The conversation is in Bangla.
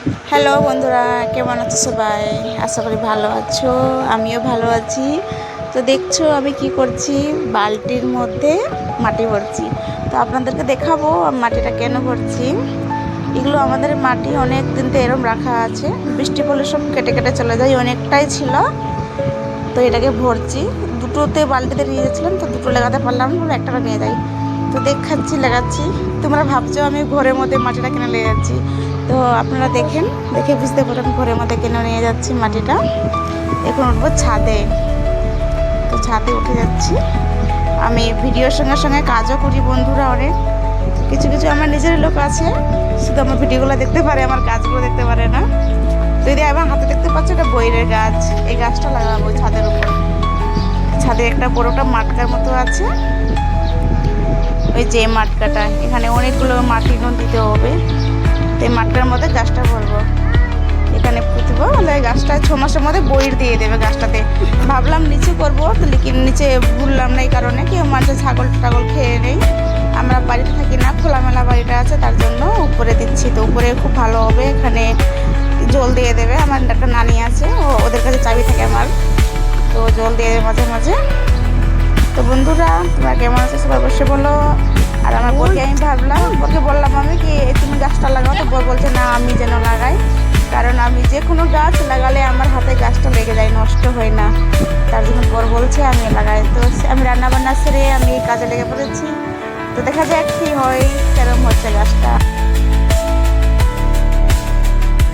হ্যালো বন্ধুরা, কেমন আছো সবাই? আশা করি ভালো আছো, আমিও ভালো আছি। তো দেখছো আমি কি করছি, বালতির মধ্যে মাটি ভরছি। তো আপনাদেরকে দেখাবো আমি মাটিটা কেন ভরছি। এগুলো আমাদের মাটি অনেক দিন তো এরম রাখা আছে, বৃষ্টি পড়লে সব কেটে কেটে চলে যায়, অনেকটাই ছিল। তো এটাকে ভরছি, দুটোতে বালতিতে নিয়ে যাচ্ছিলাম, তো দুটো লাগাতে পারলাম না, একটা নিয়ে যাই। তো দেখাচ্ছি, লাগাচ্ছি। তোমরা ভাবছো আমি ঘরের মধ্যে মাটিটা কেন নিয়ে যাচ্ছি, তো আপনারা দেখেন, দেখে বুঝতে পারেন ঘরের মধ্যে কেন নিয়ে যাচ্ছি মাটিটা। এখন উঠবো ছাদে, তো ছাদে উঠে যাচ্ছি। আমি ভিডিওর সঙ্গে সঙ্গে কাজও করি বন্ধুরা, অনেক কিছু কিছু আমার নিজের লোক আছে, শুধু আমার ভিডিওগুলো দেখতে পারে, আমার কাজগুলো দেখতে পারে না। তো এই আমার হাতে দেখতে পাচ্ছ, এটা বইয়ের গাছ, এই গাছটা লাগাবো ছাদের উপর। ছাদে একটা বড়টা মাটকার মতো আছে, ওই যে মাটকাটা, এখানে অনেকগুলো মাটি দিতে হবে। তো এই মাটকার মধ্যে গাছটা ভরবো, এখানে পুঁতবো। গাছটা 6 মাসের মধ্যে বইর দিয়ে দেবে গাছটাতে। ভাবলাম নিচে করবো, তো লেকিন নিচে ভুললাম না, এই কারণে কেউ মানুষের ছাগল টাগল খেয়ে নেই। আমরা বাড়িতে থাকি না, খোলামেলা বাড়িটা আছে, তার জন্য উপরে দিচ্ছি। তো উপরে খুব ভালো হবে, এখানে জল দিয়ে দেবে। আমার একটা নানি আছে, ওদের কাছে চাবি থাকে আমার, তো জল দিয়ে দেবে মাঝে মাঝে। তো বন্ধুরা, তোমরা কেমন আছো সবাই অবশ্যই বলো। আর আমার বোনকে আমি বোনকে বললাম আমি কি তুমি গাছটা লাগাও, তো বল বলছে না আমি যেন লাগাই, কারণ আমি যে কোনো গাছ লাগালে আমার হাতে গাছটা লেগে যায়, নষ্ট হয় না। তার জন্য বর বলছে আমি লাগাই। তো আমি রান্নাবান্না সেরে আমি এই কাজে লেগে পড়েছি। তো দেখা যাক কী হয়, কেরম হচ্ছে গাছটা।